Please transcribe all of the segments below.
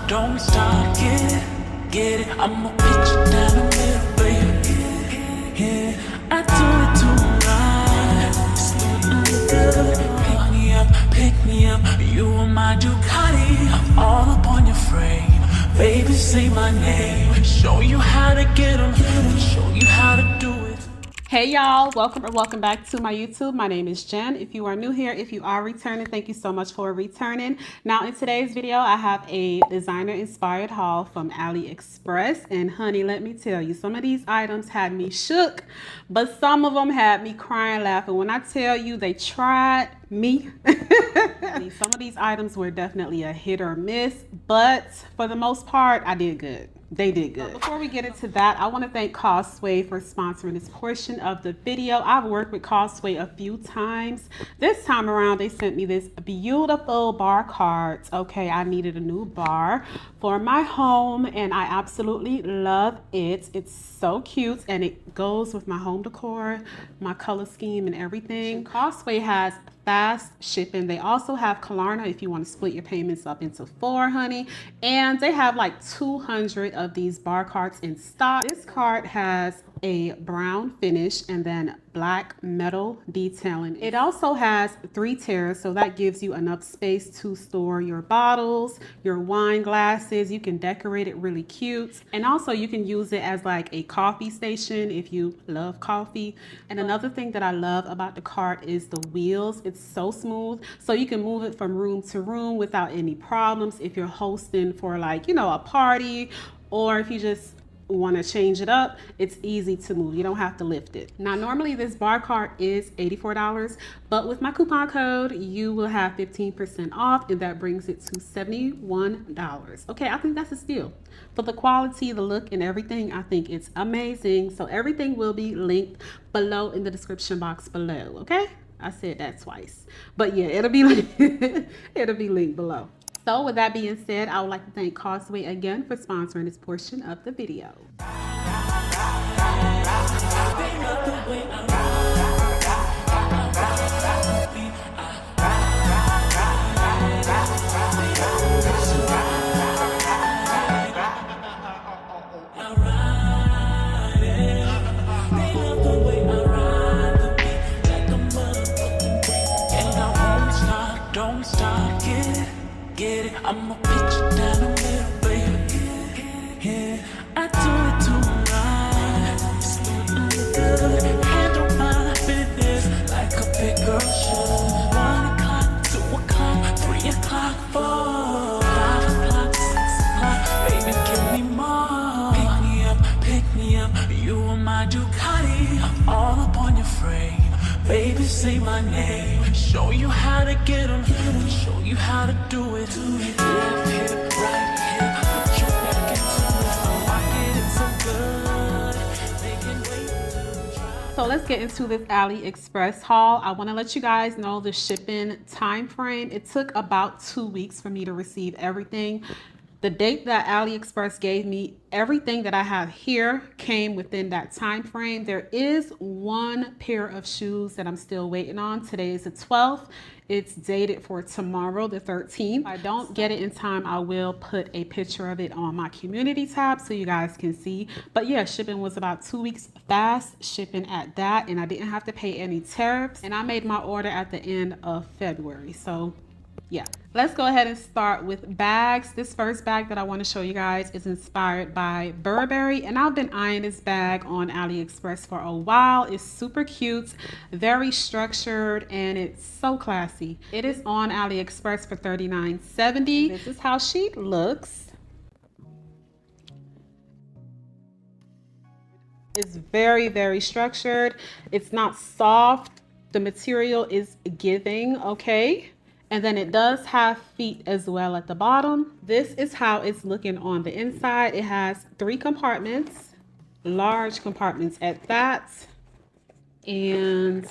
don't stop, get it. I'ma pitch it down the middle, baby. Yeah, I do it tonight. It's looking good. Pick me up. You are my Ducati. I'm all up on your frame. Baby, say my name. Show you how to get 'em. Show you how to do it. Hey y'all, welcome back to my YouTube. My name is Jen. If you are new here, if you are returning, thank you so much for returning. Now in today's video, I have a designer inspired haul from Aliexpress. And honey, let me tell you, some of these items had me shook, but some of them had me crying, laughing. When I tell you they tried me, some of these items were definitely a hit or miss, but for the most part, I did good. They did good. Before we get into that, I want to thank Costway for sponsoring this portion of the video. I've worked with Costway a few times. This time around, they sent me this beautiful bar cards. Okay, I needed a new bar for my home, and I absolutely love it. It's so cute, and it goes with my home decor, my color scheme, and everything. Costway has fast shipping. They also have Klarna if you want to split your payments up into 4, honey. And they have like 200 of these bar cards in stock. This card has a brown finish and then black metal detailing. It also has 3 tiers, so that gives you enough space to store your bottles, your wine glasses. You can decorate it really cute. And also you can use it as like a coffee station if you love coffee. And another thing that I love about the cart is the wheels. It's so smooth, so you can move it from room to room without any problems. If you're hosting for like, you know, a party, or if you just want to change it up, it's easy to move. You don't have to lift it. Now normally this bar cart is $84, but with my coupon code you will have 15% off, and that brings it to $71. Okay, I think that's a steal for the quality, the look, and everything. I think it's amazing. So everything will be linked below in the description box below. Okay, I said that twice, but yeah, it'll be it'll be linked below. So with that being said, I would like to thank Costway again for sponsoring this portion of the video. Don't stop, get it. I'ma pitch it down the middle, baby. Yeah, I do it tonight. It's looking good. Handle my business like a big girl should. 1 o'clock, 2 o'clock, 3 o'clock, 4, 5 o'clock, 6 o'clock. Baby, give me more. Pick me up. You are my Ducati. I'm all up on your frame. Baby, say my name. Show you how to get 'em. Show you how to do it. Left hip, right hip. Put your back into it. Oh, I get it so good. They can wait to try. So let's get into this Aliexpress haul. I want to let you guys know the shipping time frame. It took about 2 weeks for me to receive everything. The date that Aliexpress gave me, everything that I have here came within that time frame. There is 1 pair of shoes that I'm still waiting on. Today is the 12th. It's dated for tomorrow, the 13th. If I don't get it in time, I will put a picture of it on my community tab so you guys can see. But yeah, shipping was about 2 weeks fast shipping at that, and I didn't have to pay any tariffs. And I made my order at the end of February. So yeah, let's go ahead and start with bags. This first bag that I want to show you guys is inspired by Burberry, and I've been eyeing this bag on Aliexpress for a while. It's super cute, very structured, and it's so classy. It is on Aliexpress for $39.70. This is how she looks. It's very, very structured. It's not soft. The material is giving, okay? And then it does have feet as well at the bottom. This is how it's looking on the inside. It has 3 compartments, large compartments at that. And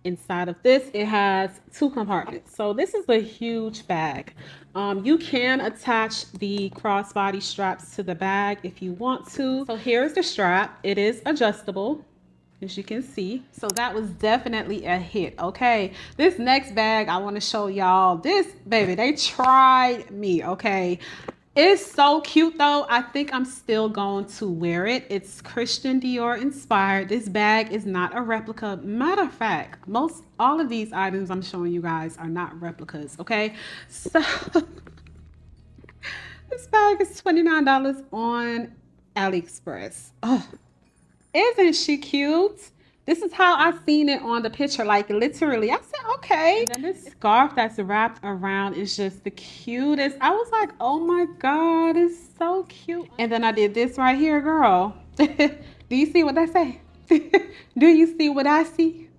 inside of this, it has 2 compartments. So this is a huge bag. You can attach the crossbody straps to the bag if you want to. So here's the strap. It is adjustable. as you can see. So that was definitely a hit. Okay, this next bag I want to show y'all. This baby, they tried me. Okay, it's so cute though. I think I'm still going to wear it. It's Christian Dior inspired. This bag is not a replica. Matter of fact, all of these items I'm showing you guys are not replicas. Okay, so this bag is $29 on Aliexpress. Oh, isn't she cute? This is how I seen it on the picture, like literally. I said, okay. And then this scarf that's wrapped around is just the cutest. I was like, oh my God, it's so cute. And then I did this right here, girl. Do you see what I say? Do you see what I see?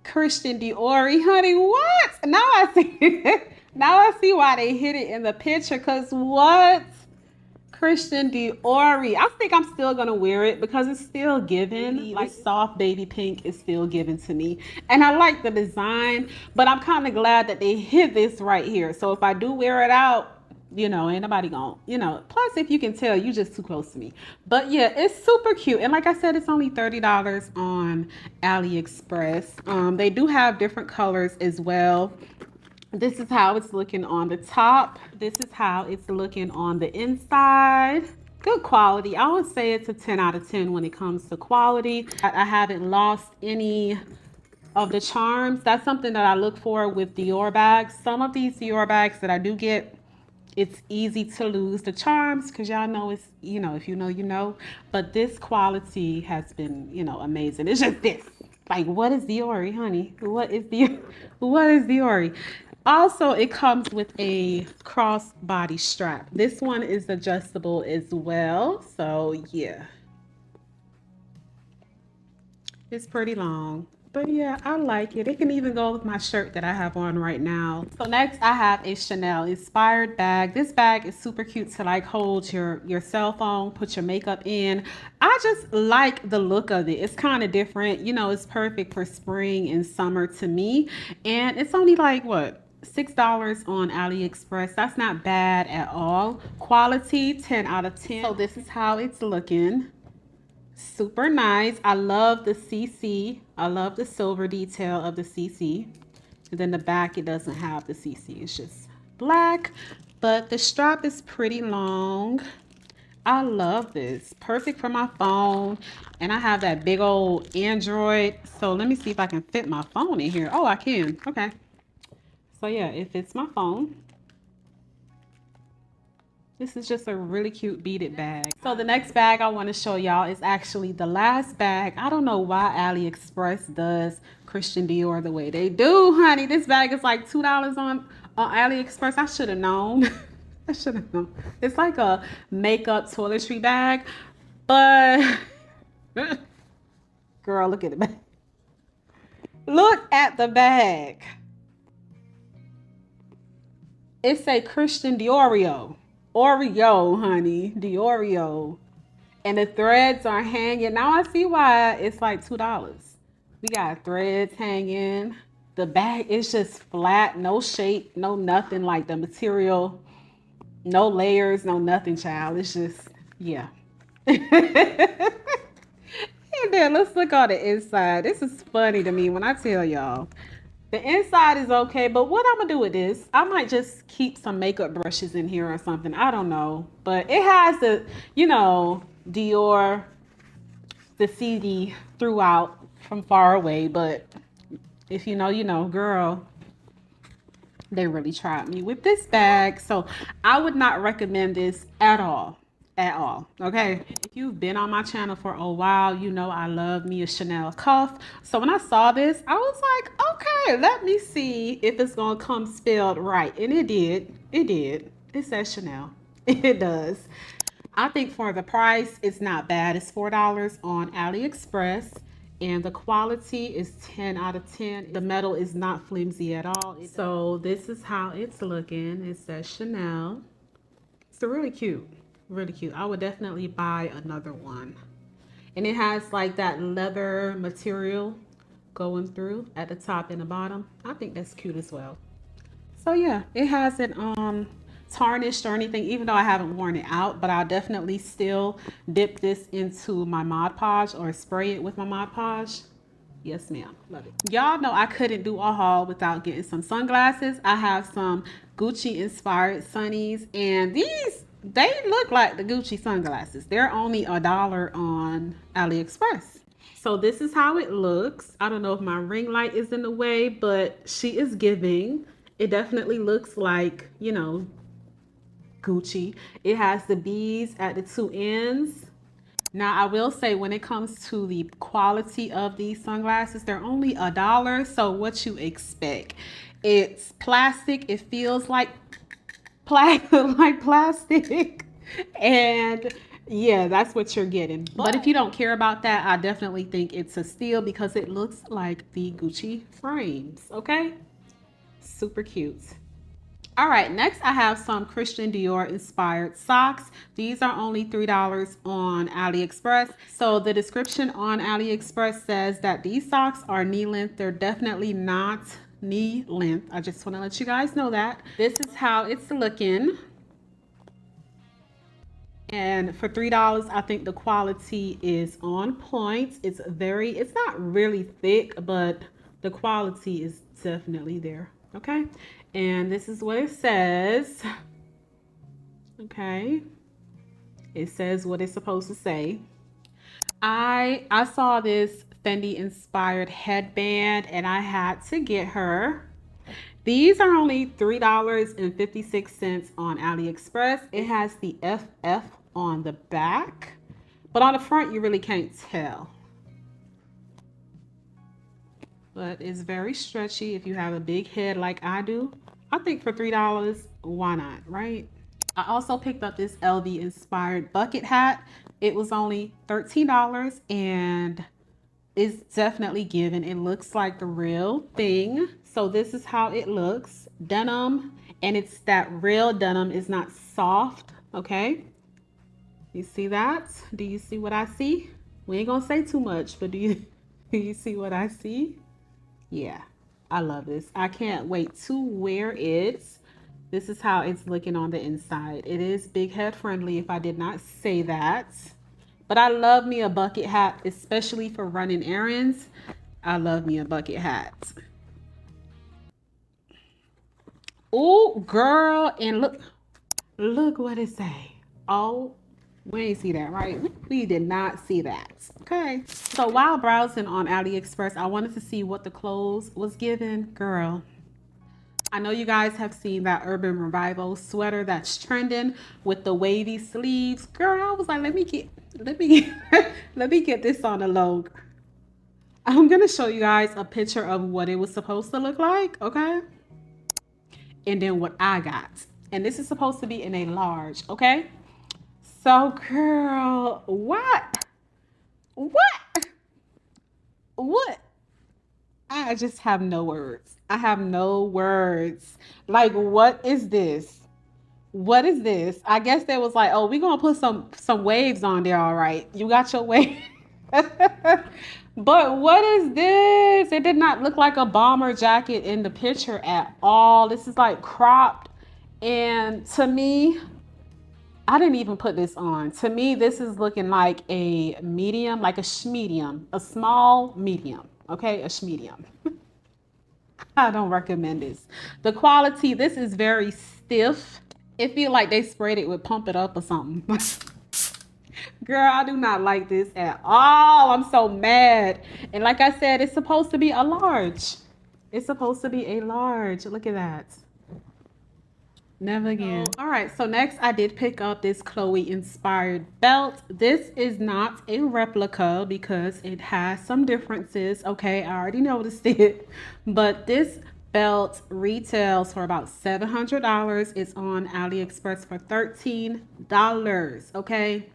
Christian Dior, honey, what? Now I see now I see why they hit it in the picture, cause what? Christian Dior. I think I'm still gonna wear it because it's still giving, like soft baby pink is still giving to me. And I like the design, but I'm kind of glad that they hit this right here. So if I do wear it out, you know, ain't nobody gonna, you know, plus if you can tell, you just too close to me. But yeah, it's super cute. And like I said, it's only $30 on AliExpress. They do have different colors as well. This is how it's looking on the top. This is how it's looking on the inside. Good quality. I would say it's a 10 out of 10 when it comes to quality. I haven't lost any of the charms. That's something that I look for with Dior bags. Some of these Dior bags that I do get, it's easy to lose the charms because y'all know it's, you know, if you know, you know. But this quality has been, you know, amazing. It's just this. Like, what is Dior, honey? What is Dior? Also, it comes with a crossbody strap. This one is adjustable as well. So yeah, it's pretty long. But yeah, I like it. It can even go with my shirt that I have on right now. So next I have a Chanel inspired bag. This bag is super cute to like hold your cell phone, put your makeup in. I just like the look of it. It's kind of different. You know, it's perfect for spring and summer to me. And it's only like what? $6 on AliExpress. That's not bad at all. Quality 10 out of 10. So this is how it's looking. Super nice. I love the CC. I love the silver detail of the CC. And then the back, it doesn't have the CC. It's just black, but the strap is pretty long. I love this. Perfect for my phone. And I have that big old Android. So let me see if I can fit my phone in here. Oh, I can. Okay. So yeah, it fits my phone. This is just a really cute beaded bag. So the next bag I want to show y'all is actually the last bag. I don't know why AliExpress does Christian Dior the way they do, honey. This bag is like $2 on AliExpress. I should have known. I should have known. It's like a makeup toiletry bag, but girl, look at the bag. Look at the bag. It's a Christian Dior. Oreo, honey. Dior. And the threads are hanging. Now I see why it's like $2. We got threads hanging. The bag is just flat, no shape, no nothing, like the material, no layers, no nothing, child. It's just, yeah. And then let's look on the inside. This is funny to me when I tell y'all. The inside is okay, but what I'm gonna do with this, I might just keep some makeup brushes in here or something. I don't know. But it has the, you know, Dior, the CD throughout from far away. But if you know, you know, girl, they really tried me with this bag. So I would not recommend this at all. At all. Okay, if you've been on my channel for a while, you know I love me a Chanel cuff. So when I saw this, I was like, okay, let me see if it's gonna come spelled right. And it did. It says Chanel. It does. I think for the price, it's not bad. It's $4 on AliExpress, and the quality is 10 out of 10. The metal is not flimsy at all. So this is how it's looking. It says Chanel. It's really cute. Really cute. I would definitely buy another one. And it has like that leather material going through at the top and the bottom. I think that's cute as well. So yeah, it has it tarnished or anything, even though I haven't worn it out, but I'll definitely still dip this into my Mod Podge or spray it with my Mod Podge. Yes, ma'am. Love it. Y'all know I couldn't do a haul without getting some sunglasses. I have some Gucci inspired sunnies, and these, they look like the Gucci sunglasses. They're only $1 on AliExpress. So this is how it looks. I don't know if my ring light is in the way, but she is giving. It definitely looks like, you know, Gucci. It has the beads at the two ends. Now, I will say when it comes to the quality of these sunglasses, they're only $1. So what you expect? It's plastic. It feels like plastic. And yeah, that's what you're getting. But if you don't care about that, I definitely think it's a steal because it looks like the Gucci frames. Okay? Super cute. All right, next I have some Christian Dior inspired socks. These are only $3 on AliExpress. So the description on AliExpress says that these socks are knee length. They're definitely not knee length. I just want to let you guys know that. This is how it's looking. And for $3, I think the quality is on point. It's not really thick, but the quality is definitely there. Okay, and this is what it says. Okay, it says what it's supposed to say. I saw this Fendi inspired headband and I had to get her. These are only $3.56 on AliExpress. It has the FF on the back, but on the front you really can't tell. But it's very stretchy if you have a big head like I do. I think for $3, why not, right? I also picked up this LV inspired bucket hat. It was only $13 and it's definitely giving. It looks like the real thing. So this is how it looks. Denim, and it's that real denim. Is not soft, okay? You see that? Do you see what I see? We ain't gonna say too much, but do you see what I see? Yeah, I love this. I can't wait to wear it. This is how it's looking on the inside. It is big head friendly if I did not say that. But I love me a bucket hat, especially for running errands. I love me a bucket hat. Oh, girl, and look what it say. Oh, we ain't see that, right? We did not see that. Okay. So while browsing on AliExpress, I wanted to see what the clothes was given. Girl, I know you guys have seen that Urban Revival sweater that's trending with the wavy sleeves. Girl, I was like, let me get this on the low. I'm gonna show you guys a picture of what it was supposed to look like, okay? And then what I got. And this is supposed to be in a large, okay? So, girl, what? I just have no words. I have no words. Like, what is this? What is this? I guess they was like, oh, we're gonna put some waves on there, all right. You got your wave. But what is this? It did not look like a bomber jacket in the picture at all. This is like cropped. And to me, I didn't even put this on. To me, this is looking like a medium, like a schmedium, a small medium, okay? A schmedium. I don't recommend this. The quality, this is very stiff. It feels like they sprayed it with Pump It Up or something. Girl, I do not like this at all. I'm so mad. And like I said, it's supposed to be a large. It's supposed to be a large. Look at that. Never again. All right, so next I did pick up this Chloe inspired belt. This is not a replica because it has some differences. Okay, I already noticed it. But this belt retails for about $700. It's on AliExpress for $13. Okay.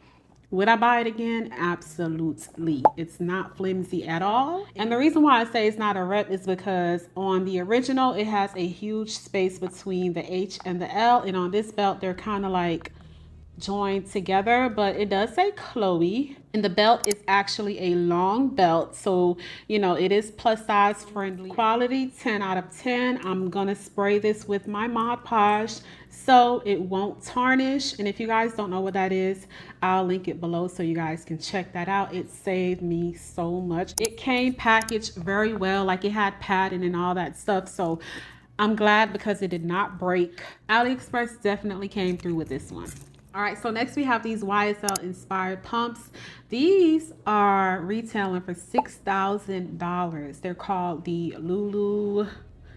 Would I buy it again? Absolutely. It's not flimsy at all. And the reason why I say it's not a rep is because on the original, it has a huge space between the H and the L. And on this belt, they're kind of like joined together, but it does say Chloe, and the belt is actually a long belt, so you know it is plus size friendly. Quality 10 out of 10. I'm gonna spray this with my Mod Podge so it won't tarnish, and if you guys don't know what that is, I'll link it below so you guys can check that out. It saved me so much. It came packaged very well, like it had padding and all that stuff, so I'm glad because it did not break. AliExpress definitely came through with this one. All right, so next we have these YSL Inspired Pumps. These are retailing for $6,000. They're called the Lulu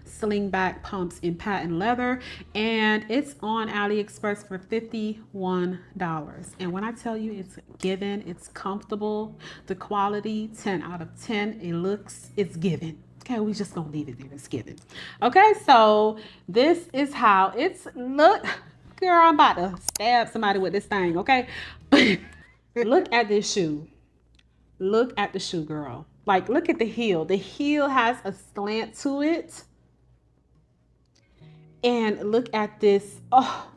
slingback pumps in patent leather, and it's on AliExpress for $51. And when I tell you it's given, it's comfortable, the quality 10 out of 10, it looks, it's given. Okay, we just gonna leave it there, it's given. Okay, so this is how it's look. Girl, I'm about to stab somebody with this thing, okay? Look at this shoe. Look at the shoe, girl. Like, look at the heel. The heel has a slant to it. And look at this. Oh.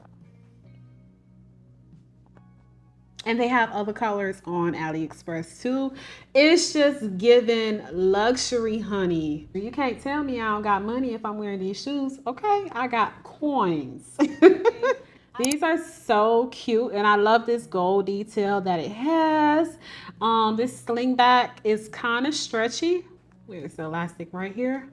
And they have other colors on AliExpress too. It's just giving luxury, honey. You can't tell me I don't got money if I'm wearing these shoes. Okay, I got coins. These are so cute, and I love this gold detail that it has. This slingback is kind of stretchy. Where's the elastic? Right here.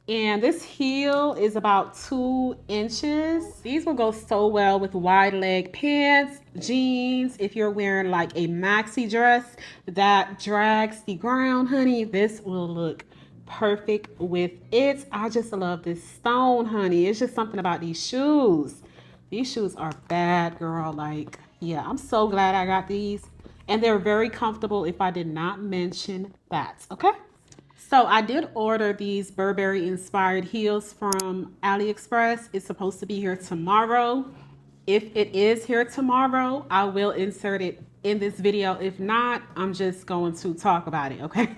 And this heel is about 2 inches. These will go so well with wide leg pants, jeans. If you're wearing like a maxi dress that drags the ground, honey, this will look perfect with it. I just love this stone, honey. It's just something about these shoes. These shoes are bad, girl. Like, yeah, I'm so glad I got these. And they're very comfortable if I did not mention that, okay? So I did order these Burberry inspired heels from AliExpress. It's supposed to be here tomorrow. If it is here tomorrow, I will insert it in this video. If not, I'm just going to talk about it, okay?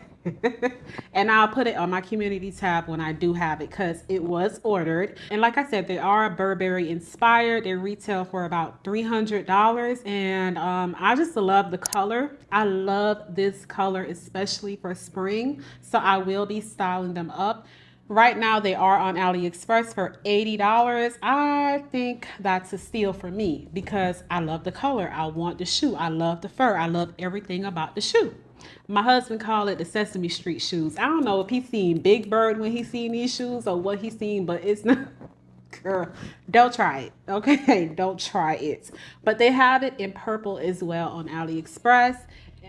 And I'll put it on my community tab when I do have it because it was ordered. And like I said, they are Burberry inspired. They retail for about $300. And I just love the color. I love this color, especially for spring. So I will be styling them up. Right now, they are on AliExpress for $80. I think that's a steal for me because I love the color. I want the shoe. I love the fur. I love everything about the shoe. My husband called it the Sesame Street shoes. I don't know if he's seen Big Bird when he's seen these shoes or what he's seen, but it's not. Girl, don't try it, okay? Don't try it. But they have it in purple as well on AliExpress.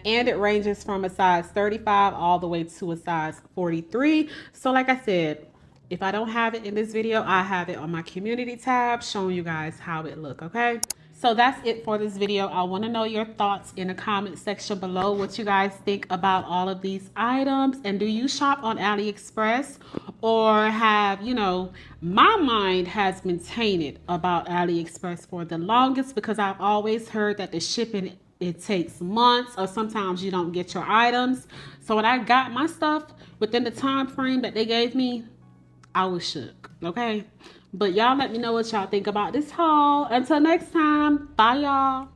And it ranges from a size 35 all the way to a size 43. So like I said, if I don't have it in this video, I have it on my community tab showing you guys how it look, okay? So that's it for this video. I want to know your thoughts in the comment section below, what you guys think about all of these items. And do you shop on AliExpress, or have, you know, my mind has been tainted about AliExpress for the longest because I've always heard that the shipping, it takes months, or sometimes you don't get your items. So when I got my stuff within the time frame that they gave me, I was shook, okay? But y'all let me know what y'all think about this haul. Until next time, bye y'all.